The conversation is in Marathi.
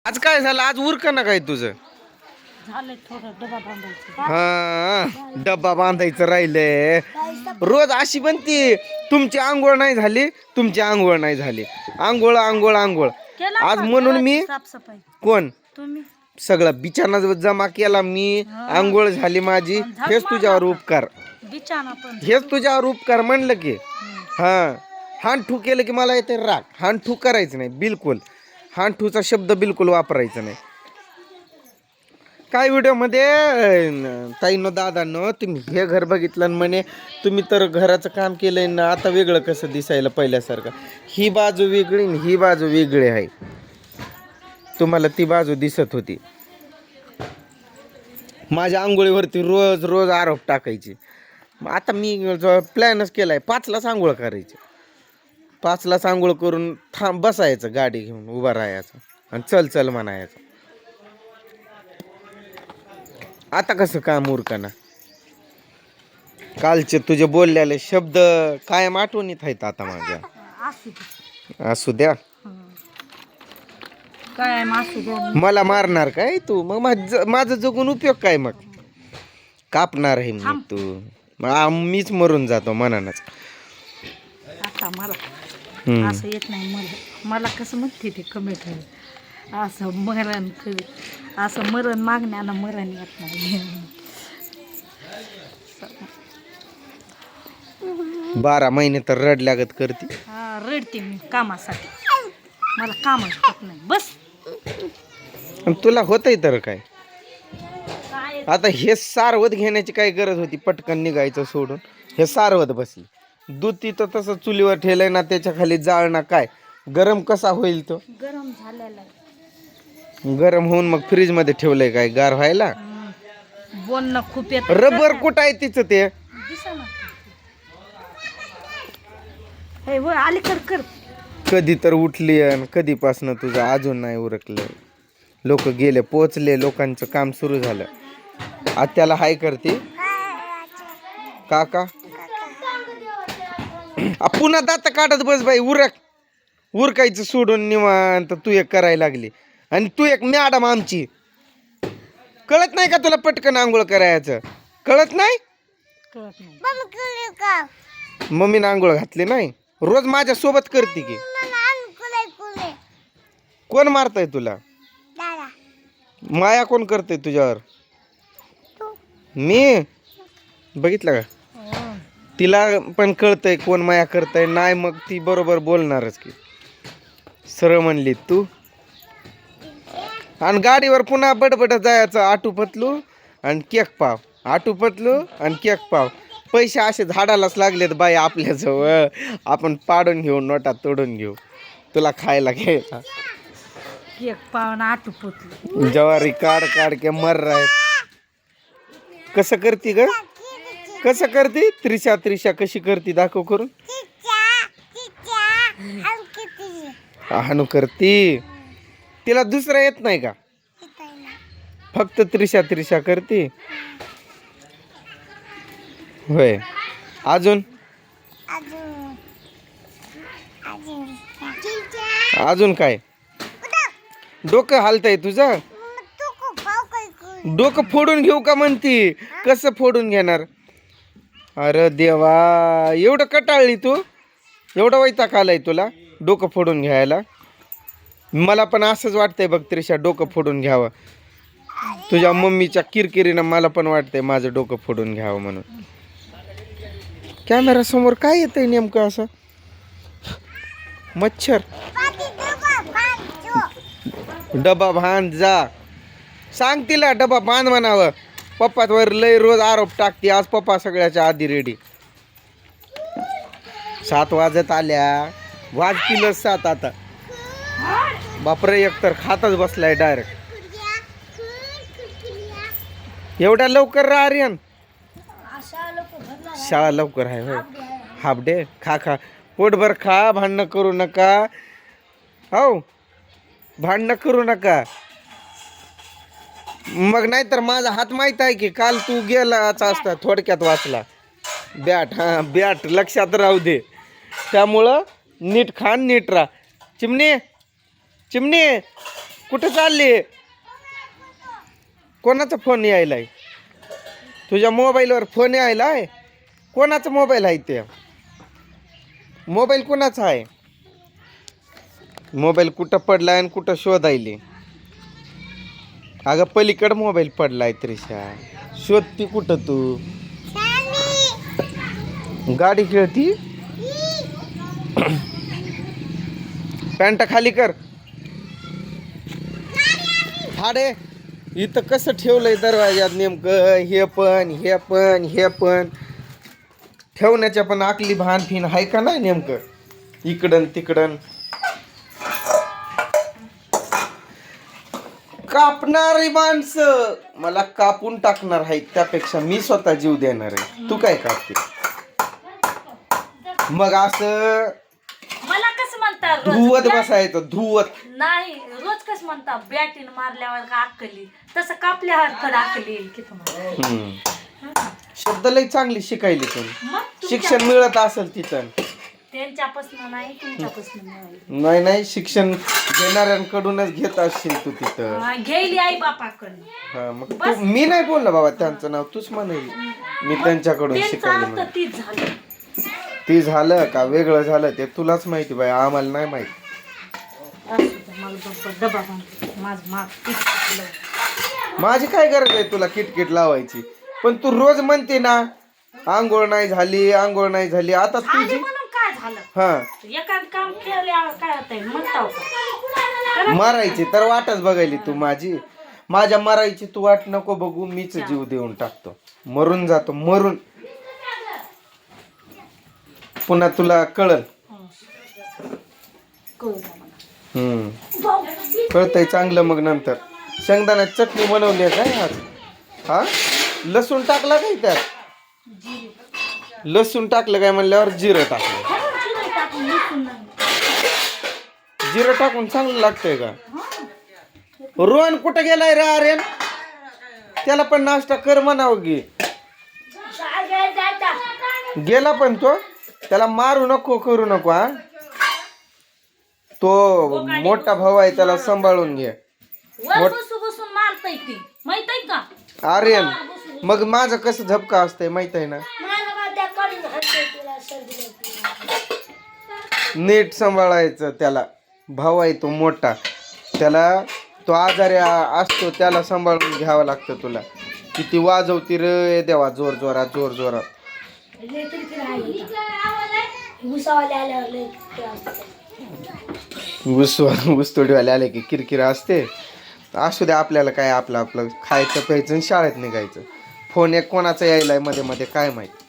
आज काय झालं? आज उरका ना काय तुझं? झालंय थोडं डबा बांधायचं. हा, डब्बा बांधायचं राहिलंय. रोज अशी बनती, तुमची आंघोळ नाही झाली, तुमची आंघोळ नाही झाली, आंघोळ आंघोळ आंघोळ. केला आज का म्हणून घराची मी साफसफाई कोण तुम्ही सगळा बिछाना जमा केला मी, आंघोळ झाली माझी. पण झाड हेच मारला तुझ्यावर का? उपकार, बिछाना पण हेच तुझ्यावर उपकार म्हणलं की. हा, हान ठू केलं की मला येते राग. हान ठू करायचं नाही बिलकुल. हान ठूचा शब्द बिलकुल वापरायचा नाही. काय व्हिडिओमध्ये ताईंनो दादांनो तुम्ही हे घर बघितलं आणि म्हणे तुम्ही तर घराचं काम केलंय ना, आता वेगळं कसं दिसायला पहिल्यासारखं. ही बाजू वेगळी आणि ही बाजू वेगळी आहे. तुम्हाला ती बाजू दिसत होती. माझ्या आंघोळीवरती रोज रोज आरोप टाकायची. आता मी प्लॅनच केलाय 5लाच आंघोळ करायची. 5लाच आंघोळ करून बसायचं, गाडी घेऊन उभा राहायचं आणि चल चल म्हणायचं. आता कसं काम उरकाना? कालचे तुझे बोललेले शब्द कायम आठवणीत आहेत आता माझ्या. असू दे. असू द्या. काय असू द्या. मला मारणार काय तू? मग माझं जगून उपयोग काय? मग कापणार आहे मग तू. मीच मरून जातो मनानच. आता मला असं येत नाही. मला कसं म्हणते ते कमेंट असं मरण असं मरण मागण्यानं मरण येत नाही. 12 महिने तर रडल्यागत करते. रडते मी कामासाठी. मला कामच होत नाही. बस तुला होतंय तर काय? आता हे सारवत घेण्याची काय गरज होती? पटकन निघायचं सोडून हे सारवत बसली. दूध तिथं तसं चुलीवर ठेवलंय ना, त्याच्या खाली जाळ ना, काय गरम कसा होईल तो? गरम झालेला गरम होऊन मग फ्रीज मध्ये ठेवलंय काय गार व्हायला? बोलणं खूप येत. रबर कुठं आहे तिचं ते? दिसेना. हे होय अलीकड कर. कधी तर उठली आणि कधीपासनं तुझं अजून नाही उरकलं. लोक गेले, पोचले, लोकांचं काम सुरू झालं. आज त्याला हाय करते काका. पुन्हा दात काढत बस बाई. उरकायचं सोडून निवांत तू एक करायला लागली. आणि तू एक मॅडम आमची. कळत नाही का तुला पटकन आंघोळ करायचं? कळत नाही? कळत नाही. मम्मीनं आंघोळ घातली नाही? रोज माझ्या सोबत करते की. कोण मारताय तुला? माया कोण करते तुझ्यावर? मी. बघितलं का? तिला पण कळतंय कोण माया करतंय. नाही मग ती बरोबर बोलणारच की. सरळ म्हणली तू. आणि गाडीवर पुन्हा बडबड जायचं. आटू पतलू आणि केक पाव, आटू पतलू आणि केक पाव. पैसे असे झाडालाच लागलेत बाई आपल्याजवळ. आपण पाडून घेऊ, नोटा तोडून घेऊ. तुला खायला घ्यायला केक पावन आटू पोतली. ज्वारी काढ के मर राय. कसं करते ग? कसं करते? त्रिशा कशी करते? दाखव करून. हानू करती. तिला दुसरं येत नाही का? फक्त त्रिशा करते होय. अजून अजून काय? डोकं हालतंय तुझं? डोकं फोडून घेऊ का म्हणती? कसं फोडून घेणार? अरे देवा, एवढं कटाळली तू? एवढा वैताग आलाय तुला डोकं फोडून घ्यायला? मला पण असंच वाटतंय बघ त्रिशा, डोकं फोडून घ्यावं. तुझ्या मम्मीच्या किरकिरीनं मला पण वाटतंय माझं डोकं फोडून घ्यावं म्हणून. कॅमेरा समोर काय येतंय नेमकं असं? मच्छर. डबा बांध जा. सांग तिला डबा बांध म्हणावं. पप्पावर लय रोज आरोप टाकते. आज पप्पा सगळ्याच्या आधी रेडी. 7 वाजत आल्या. वाजतीलच 7 आता. बापरे, एकतर खातच बसलाय डायरेक्ट. एवढ्या लवकर रा आर्यन? शाळा लवकर आहे होय. Half day. खा पोटभर खा. भांडणं करू नका. हो, भांडणं करू नका. मग नाही तर माझा हात माहित आहे की काल तू गेलाच असता. थोडक्यात वाचला. बॅट लक्षात राहू दे. त्यामुळं नीट खा, नीट राहा. चिमणी कुठे चालली? कोणाचा फोन यायलाय? तुझ्या मोबाईलवर फोन यायलाय? कोणाचा मोबाईल आहे ते? मोबाईल कोणाचा आहे? मोबाईल कुठं पडलाय आणि कुठं शोधायले? अगं पलीकड मोबाईल पडलाय त्रिशा, शोधती कुठं तू? गाडी खेळती? पॅन्ट खाली कर. हाडे इथं कसं ठेवलंय दरवाज्यात नेमकं? हे पण ठेवण्याच्या पण आकली भान फिन आहे का नाही नेमकं? इकडं तिकडं कापणारी माणसं मला कापून टाकणार आहेत, त्यापेक्षा मी स्वतः जीव देणार आहे. तू काय कापते? मग असं मला कसं म्हणतात धुवत बसायचं, धुवत नाही. रोज कसं म्हणतात बॅटीन मारल्यावर का अक्कली, तसं कापल्यावर खरं अक्कली येईल की तुम्हाला. शब्द लई चांगली शिकायली तू. मग शिक्षण मिळत असेल तिथं? त्यांच्यापासून नाही, तुमच्यापासून मिळाली. नाही शिक्षण घेणाऱ्यांकडूनच घेत असशील तू तिथं. घेईली आई बापाकडून. हा मग तू, मी नाही बोललो बाबा त्यांचं नाव, तूच म्हणाली मी त्यांच्याकडून शिकायला म्हणून. तीच झालं. ती झालं का वेगळं झालं ते तुलाच माहिती बाई, आम्हाला नाही माहिती. माझी काय गरज आहे तुला किटकिट लावायची? पण तू रोज म्हणते ना आंघोळ नाही झाली, आंघोळ नाही झाली. आता तुझी काय झालं? हा एखाद काम केल्यावर काय होतंय म्हणता? मारायची तर वाटच बघायली तू माझी. माझ्या मारायची तू वाट नको बघू, मीच जीव देऊन टाकतो, मरून जातो मरून. पुन्हा तुला कळल. कळतंय चांगलं. मग नंतर शेंगदाण्याची चटणी बनवली आहे काय आज? हा लसूण टाकला काय त्यात? लसूण टाकलं काय म्हणल्यावर जिरं टाकलं. जिरं टाकून चांगलं लागतंय का? रोहन कुठं गेलाय रे आर्यन? त्याला पण नाश्ता कर म्हणावं की. गेला पण तो, त्याला मारू नको करू नको. हा तो मोठा भाऊ आहे, त्याला सांभाळून घे. बसून मारताय ती माहित का आर्यन? मग माझं कसं झपका असतंय माहित आहे ना? नीट सांभाळायचं त्याला. भाऊ आहे तो मोठा, त्याला तो आजारी असतो, त्याला सांभाळून घ्यावं लागतं तुला. किती वाजवती रे देवा, जोर जोरात जोर जोरात. ऊसतोडीवाले आले की किरकिर असते. असू दे, आपल्याला काय, आपलं आपलं खायचं प्यायचं शाळेत निघायचं. फोन एक कोणाचा यायलाय मध्ये मध्ये काय माहित.